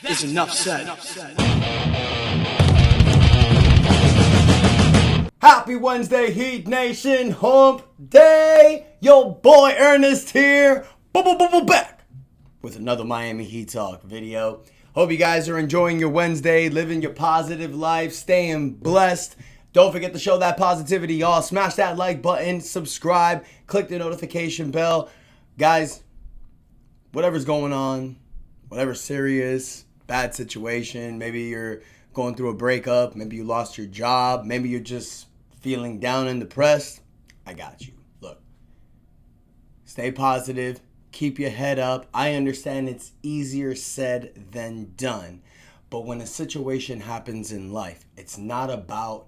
is enough said. Happy Wednesday, Heat Nation, hump day. Yo, boy Ernest here, back with another Miami Heat Talk video. Hope you guys are enjoying your Wednesday, living your positive life, staying blessed. Don't forget to show that positivity, y'all. Smash that like button, subscribe, click the notification bell. Guys, whatever's going on, whatever's serious, bad situation, maybe you're going through a breakup, maybe you lost your job, maybe you're just feeling down and depressed, I got you. Look, stay positive, keep your head up. I understand it's easier said than done, but when a situation happens in life, it's not about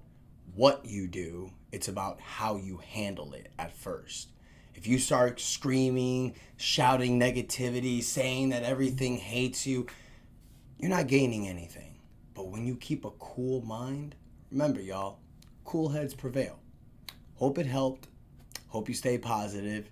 what you do, it's about how you handle it at first. If you start screaming, shouting negativity, saying that everything hates you, you're not gaining anything. But when you keep a cool mind, remember, y'all, cool heads prevail. Hope it helped. Hope you stay positive.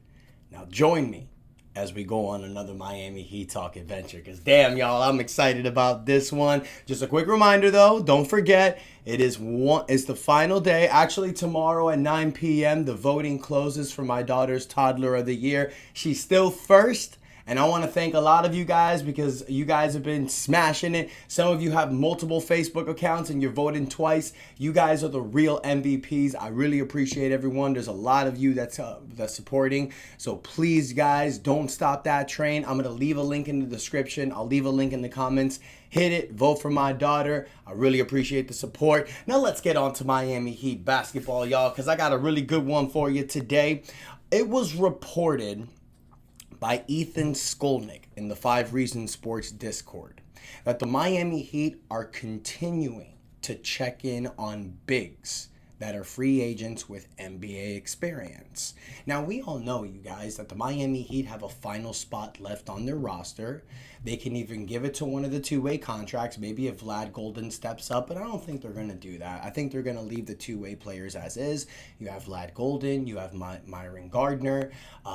Now join me as we go on another Miami Heat Talk adventure. Because damn, y'all, I'm excited about this one. Just a quick reminder, though, don't forget, it's the final day. Actually, tomorrow at 9 p.m., the voting closes for my daughter's Toddler of the Year. She's still first. And I want to thank a lot of you guys because you guys have been smashing it. Some of you have multiple Facebook accounts and you're voting twice. You guys are the real MVPs. I really appreciate everyone. There's a lot of you that's supporting. So please, guys, don't stop that train. I'm going to leave a link in the description. I'll leave a link in the comments. Hit it. Vote for my daughter. I really appreciate the support. Now let's get on to Miami Heat basketball, y'all, because I got a really good one for you today. It was reported by Ethan Skolnick in the 5 Reasons Sports Discord that the Miami Heat are continuing to check in on bigs that are free agents with NBA experience. Now, we all know, you guys, that the Miami Heat have a final spot left on their roster. They can even give it to one of the two-way contracts, maybe if Vlad Golden steps up, but I don't think they're going to do that. I think they're going to leave the two-way players as is. You have Vlad Golden, you have Myron Gardner.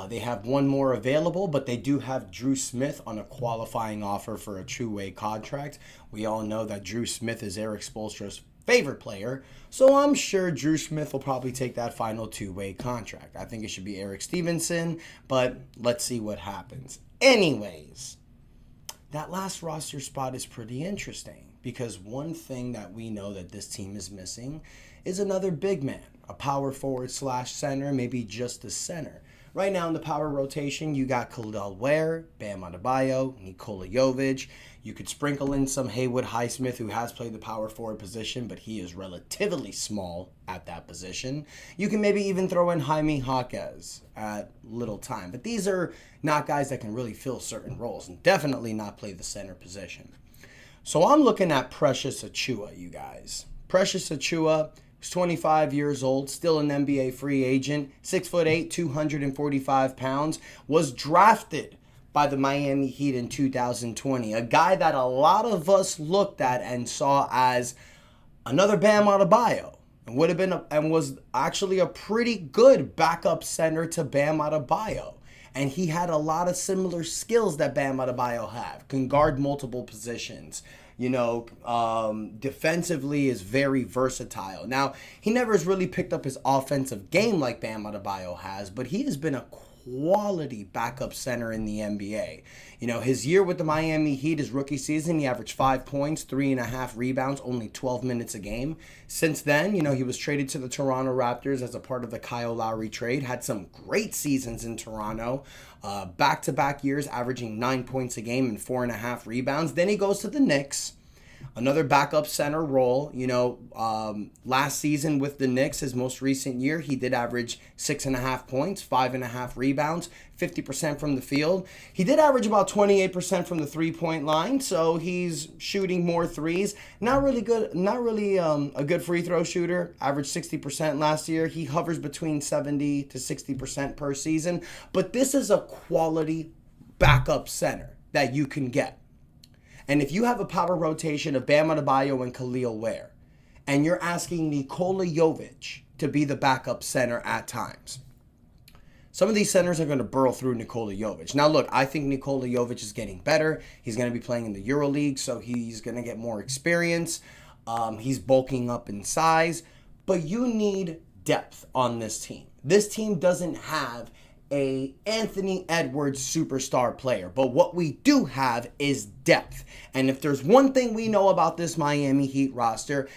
They have one more available, but they do have Drew Smith on a qualifying offer for a two-way contract. We all know that Drew Smith is Eric Spoelstra's favorite player, so I'm sure Drew Smith will probably take that final two-way contract. I think it should be Eric Stevenson, but let's see what happens. Anyways, that last roster spot is pretty interesting because one thing that we know that this team is missing is another big man, a power forward / center, maybe just a center. Right now in the power rotation, you got Khalil Ware, Bam Adebayo, Nikola Jovic. You could sprinkle in some Haywood Highsmith, who has played the power forward position, but he is relatively small at that position. You can maybe even throw in Jaime Jaquez at little time. But these are not guys that can really fill certain roles and definitely not play the center position. So I'm looking at Precious Achiuwa, you guys. Precious Achiuwa, who's 25 years old, still an NBA free agent, 6'8", 245 pounds, was drafted by the Miami Heat in 2020. A guy that a lot of us looked at and saw as another Bam Adebayo. And would have been and was actually a pretty good backup center to Bam Adebayo. And he had a lot of similar skills that Bam Adebayo have. Can guard multiple positions. Defensively is very versatile. Now, he never has really picked up his offensive game like Bam Adebayo has, but he has been a quality backup center in the NBA. His year with the Miami Heat, his rookie season, he averaged 5 points, 3.5 rebounds, only 12 minutes a game. Since then, he was traded to the Toronto Raptors as a part of the Kyle Lowry trade, had some great seasons in Toronto, back-to-back years averaging 9 points a game and 4.5 rebounds. Then he goes to the Knicks. Another backup center role. Last season with the Knicks, his most recent year, he did average 6.5 points, 5.5 rebounds, 50% from the field. He did average about 28% from the three-point line, so he's shooting more threes. Not really a good free throw shooter. Averaged 60% last year. He hovers between 70 to 60% per season. But this is a quality backup center that you can get. And if you have a power rotation of Bam Adebayo and Khalil Ware, and you're asking Nikola Jovic to be the backup center at times, some of these centers are going to burrow through Nikola Jovic. Now, look, I think Nikola Jovic is getting better. He's going to be playing in the EuroLeague, so he's going to get more experience. He's bulking up in size. But you need depth on this team. This team doesn't have a Anthony Edwards superstar player, but what we do have is depth. And if there's one thing we know about this Miami Heat roster,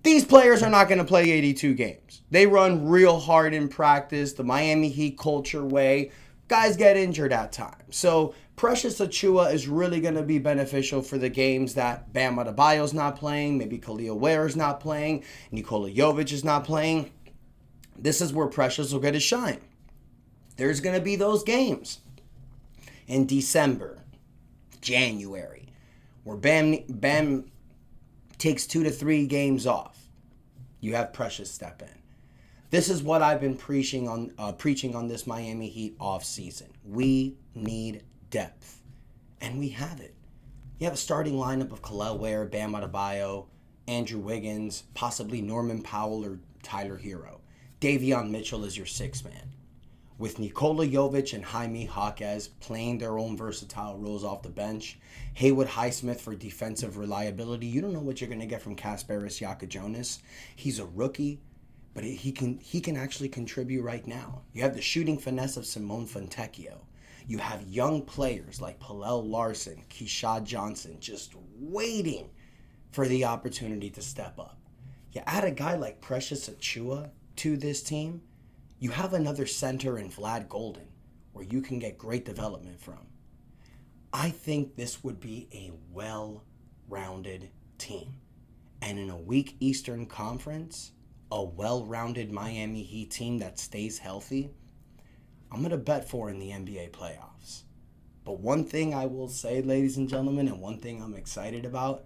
these players are not going to play 82 games. They run real hard in practice, the Miami Heat culture way. Guys get injured at times. So Precious Achiuwa is really going to be beneficial for the games that Bam Adebayo's not playing, maybe Khalil Ware's not playing, Nikola Jovic is not playing. This is where Precious will get his shine. There's going to be those games in December, January, where Bam takes 2 to 3 games off. You have Precious step in. This is what I've been preaching on this Miami Heat offseason. We need depth, and we have it. You have a starting lineup of Khalil Ware, Bam Adebayo, Andrew Wiggins, possibly Norman Powell or Tyler Hero. Davion Mitchell is your sixth man. With Nikola Jovic and Jaime Jaquez playing their own versatile roles off the bench, Haywood Highsmith for defensive reliability, you don't know what you're going to get from Kasparis Jonas. He's a rookie, but he can actually contribute right now. You have the shooting finesse of Simone Fontecchio. You have young players like Pallel Larson, Keishad Johnson just waiting for the opportunity to step up. You add a guy like Precious Achiuwa to this team, you have another center in Vlad Golden where you can get great development from. I think this would be a well-rounded team. And in a weak Eastern Conference, a well-rounded Miami Heat team that stays healthy, I'm going to bet for in the NBA playoffs. But one thing I will say, ladies and gentlemen, and one thing I'm excited about,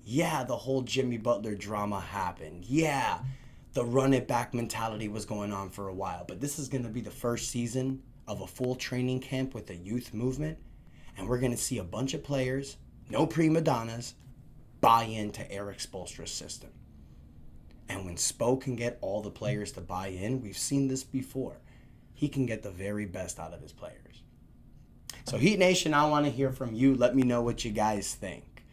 yeah, the whole Jimmy Butler drama happened. Yeah, the run-it-back mentality was going on for a while. But this is going to be the first season of a full training camp with the youth movement. And we're going to see a bunch of players, no prima donnas, buy into Eric Spoelstra's system. And when Spo can get all the players to buy in, we've seen this before, he can get the very best out of his players. So Heat Nation, I want to hear from you. Let me know what you guys think.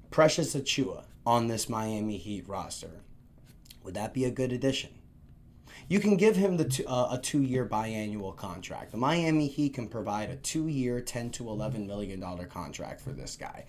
Precious Achiuwa on this Miami Heat roster, would that be a good addition? You can give him a 2-year biannual contract. The Miami Heat can provide a 2-year, $10 to $11 million contract for this guy.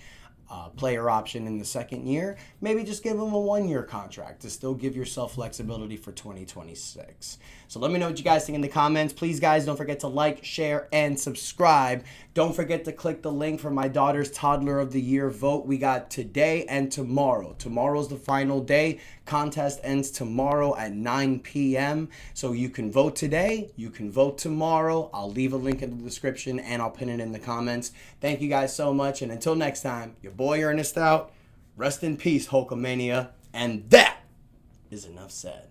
Player option in the second year, maybe just give him a 1-year contract to still give yourself flexibility for 2026. So let me know what you guys think in the comments. Please, guys, don't forget to like, share, and subscribe. Don't forget to click the link for my daughter's Toddler of the Year vote. We got today and tomorrow. Tomorrow's the final day. Contest ends tomorrow at 9 p.m. So you can vote today. You can vote tomorrow. I'll leave a link in the description, and I'll pin it in the comments. Thank you guys so much, and until next time, your boy Ernest out. Rest in peace, Hulkamania. And that is enough said.